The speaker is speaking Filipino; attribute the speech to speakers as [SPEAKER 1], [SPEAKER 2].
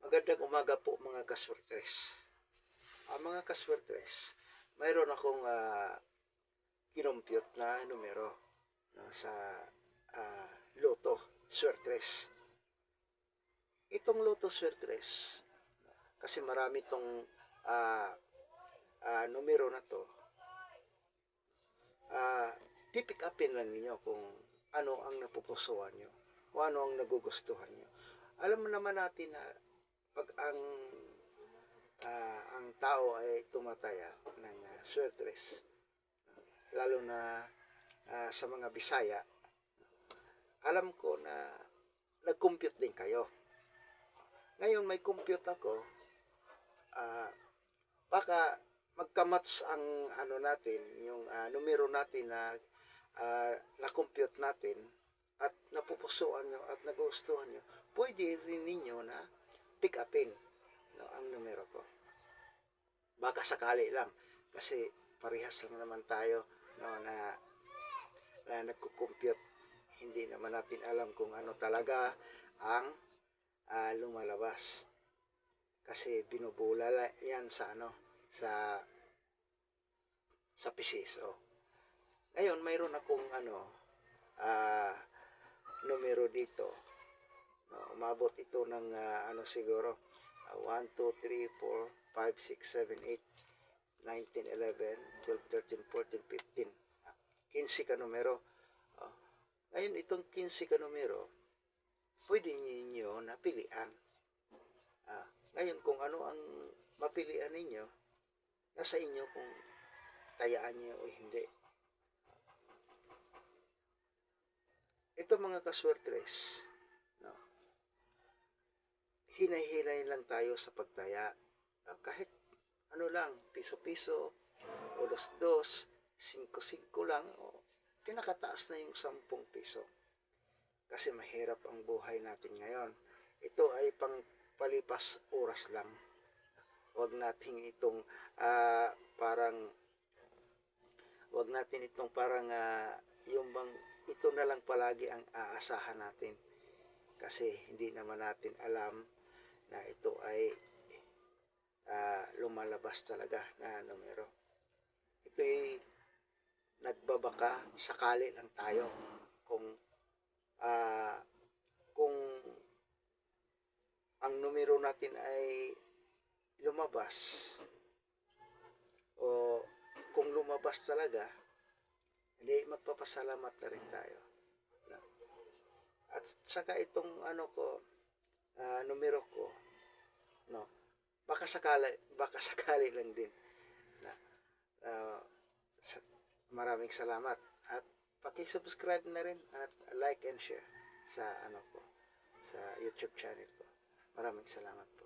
[SPEAKER 1] Magandang umaga po mga kaswertres. Mga kaswertres, mayroon akong kinompute na numero no, sa ah, Lotto Swertres. Itong Lotto Swertres, kasi marami itong ah, numero na to, pipick upin lang ninyo kung ano ang napupusuan nyo, kung ano ang nagugustuhan nyo. Alam mo naman natin na pag ang tao ay tumataya ng swertres, lalo na sa mga Bisaya, alam ko na nag-compute din kayo. Ngayon may compute ako, baka magkamats ang ano natin, yung numero natin na na-compute natin at napupusuan nyo at nagustuhan nyo, pwede rin ninyo na pick upin no, ang numero ko. Baka sakali lang kasi parehas lang naman tayo no, na nagko-compute. Hindi naman natin alam kung ano talaga ang lumalabas. Kasi binubula yan sa ano, sa pisiso. Ngayon, mayroon akong numero dito. No, umabot ito ng siguro 1, 2, 3, 4, 5, 6, 7, 8, 19, 11, 12, 13, 14, 15. 15 ka numero. Ngayon, itong 15 ka numero, pwede ninyo napilian. Ngayon, kung ano ang mapilian ninyo, nasa inyo kung tayaan nyo o hindi. Ito mga kaswertres, no, hinay-hinay lang tayo sa pagtaya. Kahit ano lang, piso-piso, o dos-dos, 5-5 lang, o pinakataas na yung 10 piso. Kasi mahirap ang buhay natin ngayon. Ito ay pang palipas oras lang. Huwag natin itong parang wag natin itong parang yung bang ito na lang palagi ang aasahan natin. Kasi hindi naman natin alam na ito ay lumalabas talaga na numero. Ito ay nagbabaka, sakali lang tayo kung kung ang numero natin ay lumabas o kung lumabas talaga, hindi magpapasalamat na rin tayo. No? At saka itong numero ko, no, baka sakali lang din. Na, uh, maraming salamat at paki-subscribe na rin at like and share sa sa YouTube channel ko. Maraming salamat po.